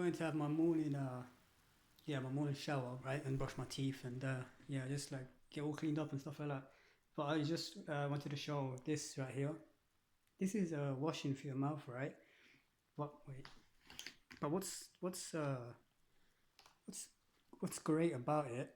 going to have my morning, my morning shower, right, and brush my teeth, and just like get all cleaned up and stuff like that. But I just wanted to show this right here. This is washing for your mouth, right? What? Wait. But what's what's great about it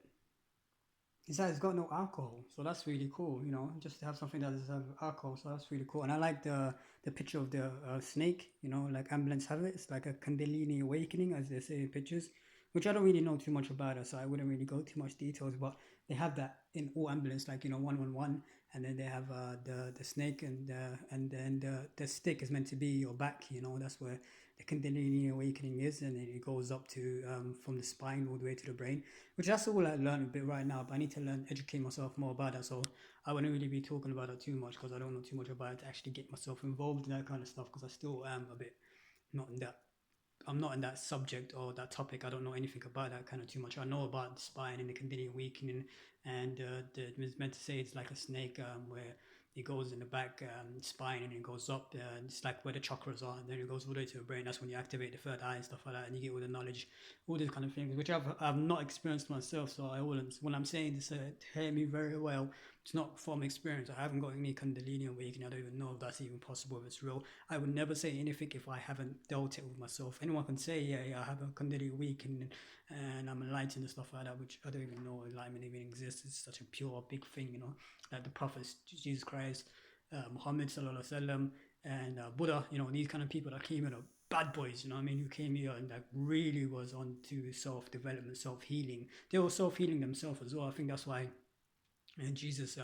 is that it's got no alcohol, so that's really cool. Just to have something that doesn't have alcohol, so that's really cool. And I like the picture of the snake. Like ambulance have it. It's like a Kundalini awakening, as they say in pictures, which I don't really know too much about it, so I wouldn't really go too much details. But they have that in all ambulance, like 111, and then they have the snake, and then the stick is meant to be your back. That's where the Kundalini awakening is, and then it goes up to from the spine all the way to the brain, which that's all I learn a bit right now. But I need to educate myself more about that. So I wouldn't really be talking about it too much because I don't know too much about it to actually get myself involved in that kind of stuff. Because I still am a bit not in that. I'm not in that subject or that topic. I don't know anything about that kind of too much. I know about the spine and the continuing weakening, and it was meant to say it's like a snake where it goes in the back spine and it goes up. It's like where the chakras are, and then it goes all the way to the brain. That's when you activate the third eye and stuff like that, and you get all the knowledge, all these kind of things, which I've not experienced myself. So I wouldn't. When I'm saying this, hear me very well. It's not from experience. I haven't got any Kundalini awakening. I don't even know if that's even possible, if it's real. I would never say anything if I haven't dealt it with myself. Anyone can say, yeah, I have a Kundalini awakening and I'm enlightened and stuff like that, which I don't even know enlightenment even exists. It's such a pure, big thing, like the prophets, Jesus Christ, Muhammad sallallahu alaihi wasallam, and Buddha. These kind of people that came in are bad boys. You know what I mean? Who came here and like really was on to self development, self healing. They were self healing themselves as well. I think that's why and Jesus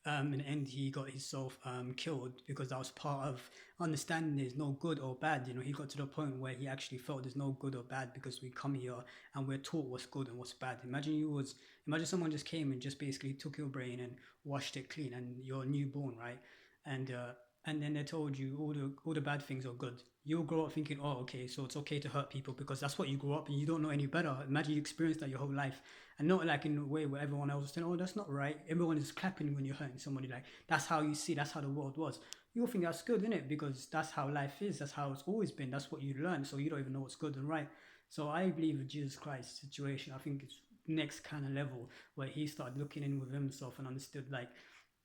in the end he got himself killed because that was part of understanding there's no good or bad. He got to the point where he actually felt there's no good or bad because we come here and we're taught what's good and what's bad. Imagine someone just came and just basically took your brain and washed it clean and you're newborn, right? And then they told you all the bad things are good. You'll grow up thinking, oh, okay, so it's okay to hurt people because that's what you grew up and you don't know any better. Imagine you experienced that your whole life, and not like in a way where everyone else is saying, oh, that's not right. Everyone is clapping when you're hurting somebody. Like that's how you see. That's how the world was. You'll think that's good, isn't it? Because that's how life is. That's how it's always been. That's what you learn. So you don't even know what's good and right. So I believe in Jesus Christ's situation. I think it's next kind of level where he started looking in with himself and understood like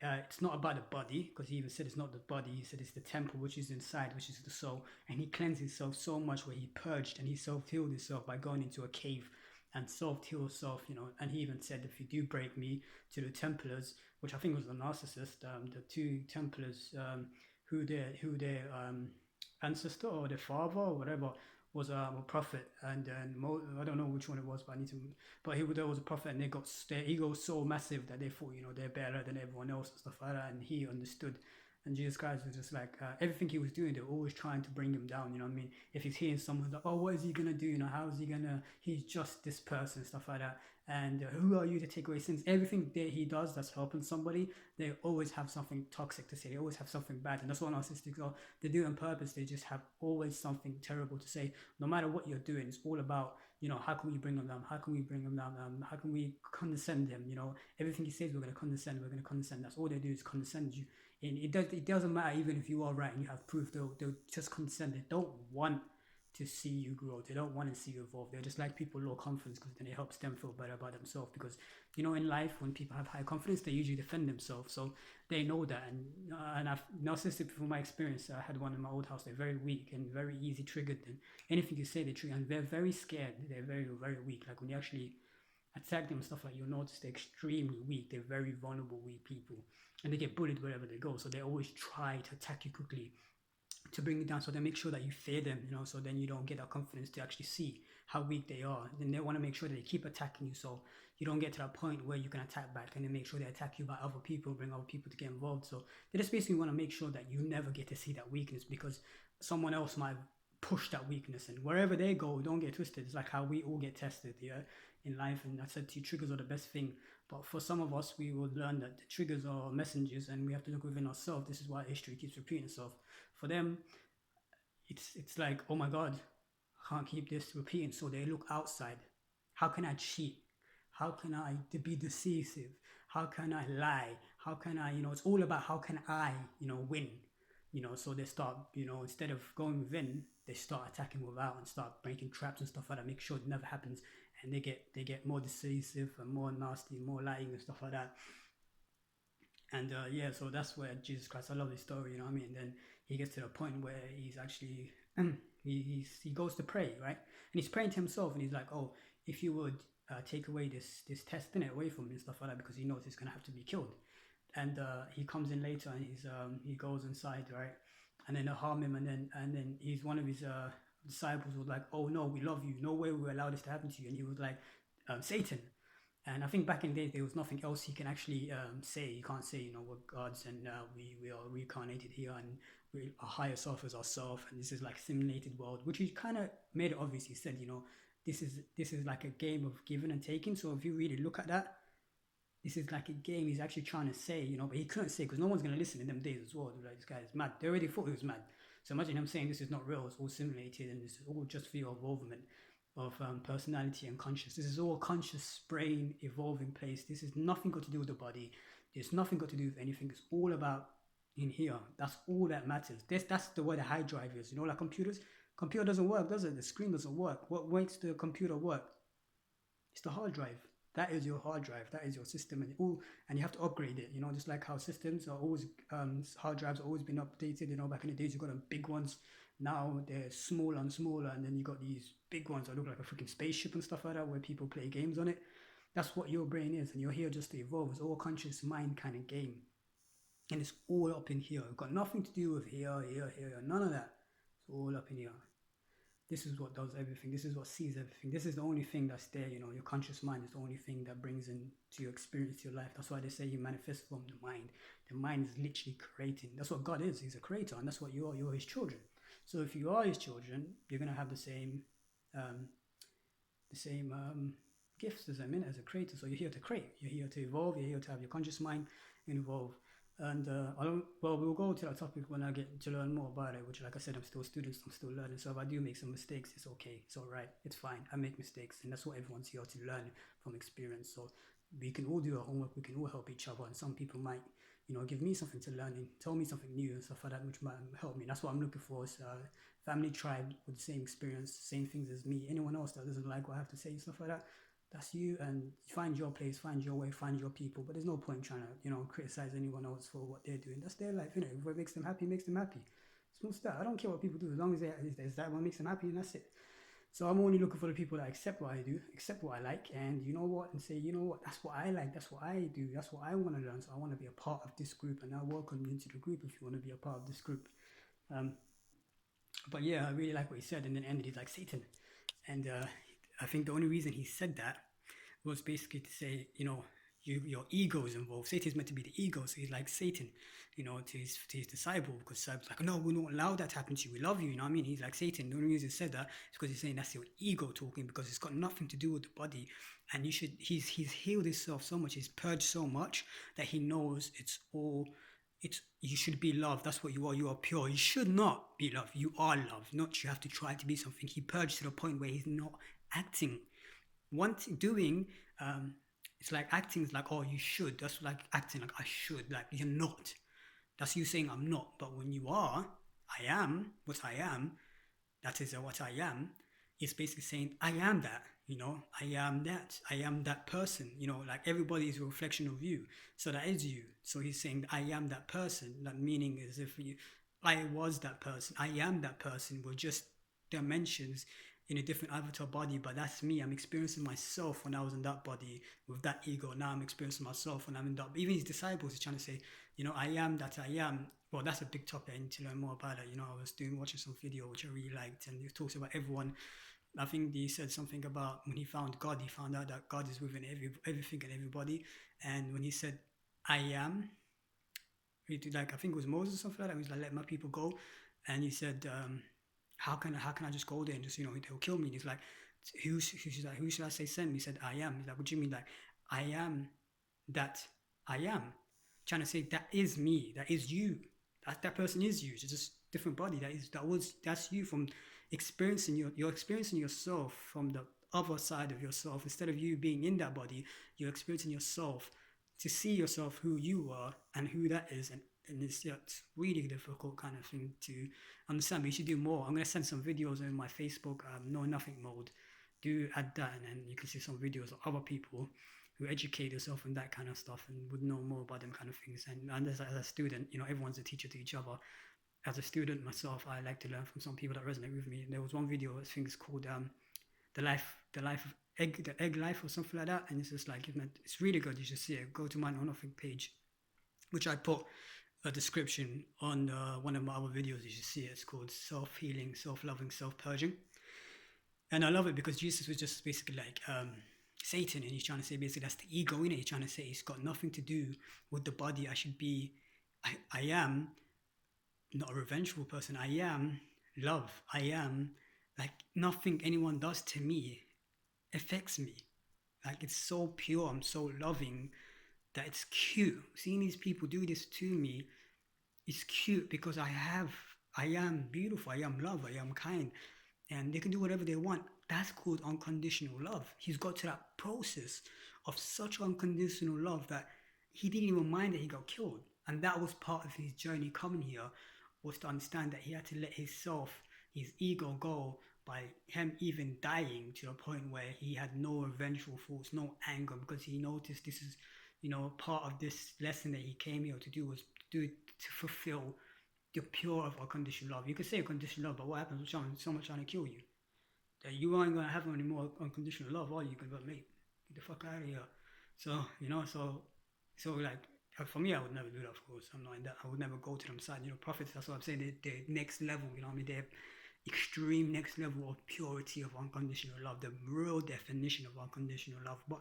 it's not about the body, because he even said it's not the body. He said it's the temple which is inside, which is the soul. And he cleansed himself so much where he purged and he self-healed himself by going into a cave and self-heal himself, And he even said, if you do break me to the Templars, which I think was the narcissist, the two Templars, who their ancestor or their father or whatever was a prophet, and I don't know which one it was, but I need to. But there was a prophet, and their ego was so massive that they thought they're better than everyone else and stuff like that, and he understood. And Jesus Christ was just like everything he was doing, they were always trying to bring him down. You know what I mean? If he's hearing someone like, oh, what is he gonna do? How is he gonna? He's just this person, stuff like that. And who are you to take away sins? Everything that he does that's helping somebody, they always have something toxic to say. They always have something bad, and that's what narcissists are. They do it on purpose. They just have always something terrible to say. No matter what you're doing, it's all about how can we bring them down? How can we bring them down? How can we condescend them? Everything he says, we're going to condescend. We're going to condescend. That's all they do is condescend you. And it doesn't matter even if you are right and you have proof. They'll just condescend. They don't want to see you grow. They don't want to see you evolve. They're just like people low confidence because then it helps them feel better about themselves. Because in life when people have high confidence, they usually defend themselves. So they know that. And I've narcissistic from my experience. I had one in my old house. They're very weak and very easy triggered. And anything you say, they trigger. And they're very scared. They're very very weak. Like when you actually attack them and stuff like you'll notice they're extremely weak. They're very vulnerable, weak people, and they get bullied wherever they go. So they always try to attack you quickly to bring it down, so they make sure that you fear them, so then you don't get that confidence to actually see how weak they are. Then they want to make sure that they keep attacking you, so you don't get to that point where you can attack back, and then make sure they attack you by other people, bring other people to get involved. So they just basically want to make sure that you never get to see that weakness, because someone else might push that weakness, and wherever they go, don't get twisted. It's like how we all get tested, in life. And I said to you, triggers are the best thing. But for some of us, we will learn that the triggers are messengers, and we have to look within ourselves. This is why history keeps repeating itself. For them, it's like, oh my god, I can't keep this repeating. So they look outside. How can I cheat? How can I be decisive? How can I lie? How can I, it's all about how can I, win. So they start, instead of going within, they start attacking without and start making traps and stuff like that, make sure it never happens, and they get more decisive and more nasty, more lying and stuff like that. And yeah, so that's where Jesus Christ. I love this story, you know what I mean. And then he gets to the point where he's actually he goes to pray, right? And he's praying to himself, and he's like, "Oh, if you would take away this test in it away from me and stuff like that, because he knows he's gonna have to be killed." And he comes in later, and he goes inside, right? And then they harm him, and then he's one of his disciples was like, "Oh no, we love you. No way we will allow this to happen to you." And he was like, "Satan." And I think back in the day, there was nothing else he can actually say. He can't say, we're gods and we are reincarnated here and we, our higher self is ourself and this is like a simulated world, which he kind of made it obvious. He said, this is like a game of giving and taking. So if you really look at that, this is like a game he's actually trying to say, but he couldn't say because no one's going to listen in them days as well. They're like, this guy is mad. They already thought he was mad. So imagine him saying this is not real, it's all simulated and this is all just for your involvement of personality and conscious. This is all conscious brain evolving place. This is nothing got to do with the body. There's nothing got to do with anything. It's all about in here. That's all that matters. That's the way the high drive is. Like computers. Computer doesn't work, does it? The screen doesn't work. What makes the computer work? It's the hard drive. That is your hard drive. That is your system, and you have to upgrade it. Just like how systems are always hard drives are always been updated. Back in the days you got them big ones. Now they're smaller and smaller, and then you got these big ones that look like a freaking spaceship and stuff like that, where people play games on it. That's what your brain is, and you're here just to evolve. It's all conscious mind kind of game, and it's all up in here. It's got nothing to do with here. None of that. It's all up in here. This is what does everything. This is what sees everything. This is the only thing that's there. Your conscious mind is the only thing that brings into your experience, your life. That's why they say you manifest from the mind. The mind is literally creating. That's what God is. He's a creator, and that's what you are. You're his children. So if you are his children, you're gonna have um, the same gifts as him, as a creator. So you're here to create. You're here to evolve. You're here to have your conscious mind involved. And we'll go to that topic when I get to learn more about it, which, like I said, I'm still a student, I'm still learning. So if I do make some mistakes, it's okay, it's all right, it's fine. I make mistakes, and that's what everyone's here to learn from experience. So we can all do our homework, we can all help each other, and some people might, give me something to learn and tell me something new and stuff like that, which might help me. That's what I'm looking for, is family, tribe with the same experience, same things as me. Anyone else that doesn't like what I have to say and stuff like that, that's you, and find your place, find your way, find your people. But there's no point trying to criticize anyone else for what they're doing. That's their life. If what makes them happy makes them happy. Small stuff. I don't care what people do, as long as there's that what makes them happy, and that's it. So I'm only looking for the people that accept what I do, accept what I like, and and say, that's what I like, that's what I do, that's what I want to learn. So I want to be a part of this group, and I welcome you into the group if you want to be a part of this group. um, but yeah, I really like what he said, and then ended it like Satan. And I think the only reason he said that was basically to say, your ego is involved. Satan is meant to be the ego, so he's like Satan, to his disciple, because disciples like, no, we don't allow that to happen to you. We love you, you know what I mean? He's like Satan. The only reason he said that is because he's saying that's your ego talking, because it's got nothing to do with the body. And he's healed himself so much, he's purged so much that he knows you should be loved. That's what you are. You are pure. You should not be loved. You are loved. Not you have to try to be something. He purged to the point where he's not acting. Doing, it's like acting is like, oh, you should. That's like acting like I should. Like you're not. That's you saying I'm not. But when you are, I am what I am. That is what I am. It's basically saying I am that. I am that. I am that person. Like everybody is a reflection of you. So that is you. So he's saying I am that person. That meaning is I was that person. I am that person. We're just dimensions in a different avatar body, but that's me. I'm experiencing myself when I was in that body with that ego. Now I'm experiencing myself when I'm in that. Even his disciples are trying to say, I am that I am. Well, that's a big topic. I need to learn more about it. I was watching some video which I really liked, and it talks about everyone. I think he said something about when he found God, he found out that God is within everything and everybody. And when he said, I am, he did, like, I think it was Moses or something like that. He was like, let my people go. And he said, how can I just go there and just, they'll kill me. And he's like, who should I say send me? He said, I am. He's like, what do you mean? Like, I am that I am. Trying to say that is me, that is you. That person is you. It's just different body. That's you from experiencing you're experiencing yourself from the other side of yourself. Instead of you being in that body, you're experiencing yourself to see yourself, who you are and who that is, and and it's really difficult kind of thing to understand. But you should do more. I'm gonna send some videos in my Facebook, know nothing mode. Do add that, and then you can see some videos of other people who educate themselves on that kind of stuff and would know more about them kind of things. And as a student, everyone's a teacher to each other. As a student myself, I like to learn from some people that resonate with me. There was one video I think it's called the life of the egg life or something like that, and it's just like it's really good. You should see it. Go to my nothing page, which I put a description on one of my other videos. You should see it. It's called Self Healing, Self Loving, Self Purging. And I love it because Jesus was just basically like Satan, and he's trying to say basically that's the ego in it. He's trying to say it's got nothing to do with the body. I should be, I am not a revengeful person. I am love. I am like nothing anyone does to me affects me. Like it's so pure. I'm so loving that it's cute. Seeing these people do this to me is cute because I am beautiful. I am love. I am kind, and they can do whatever they want. That's called unconditional love. He's got to that process of such unconditional love that he didn't even mind that he got killed. And that was part of his journey coming here, was to understand that he had to let his ego go by him even dying to a point where he had no revengeful thoughts, no anger, because he noticed this is, part of this lesson that he came here to do was to do it to fulfill the pure of unconditional love. You could say unconditional love, but what happens when someone trying to kill you? That you aren't gonna have any more unconditional love, are you? Can but mate, get the fuck out of here. So so like for me, I would never do that. Of course, I'm not in that. I would never go to them side. Prophets. That's what I'm saying. The next level. You know what I mean? They're extreme next level of purity of unconditional love. The real definition of unconditional love. But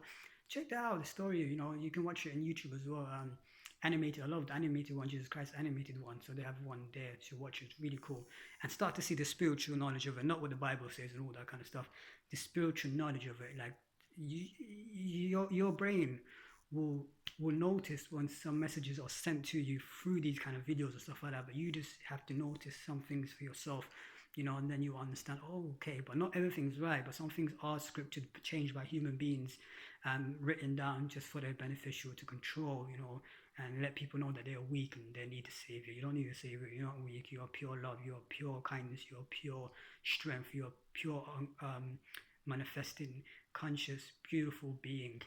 check that out. The story. You can watch it on YouTube as well. Animated. I love the animated one. Jesus Christ animated one. So they have one there to watch. It's really cool and start to see the spiritual knowledge of it, not what the Bible says and all that kind of stuff. The spiritual knowledge of it, like your brain will will notice when some messages are sent to you through these kind of videos and stuff like that. But you just have to notice some things for yourself, and then you understand. Oh, okay, but not everything's right. But some things are scripted, changed by human beings, and written down just for their beneficial to control, and let people know that they are weak and they need a savior. You don't need a savior. You're not weak. You are pure love. You are pure kindness. You are pure strength. You are pure manifesting, conscious, beautiful being.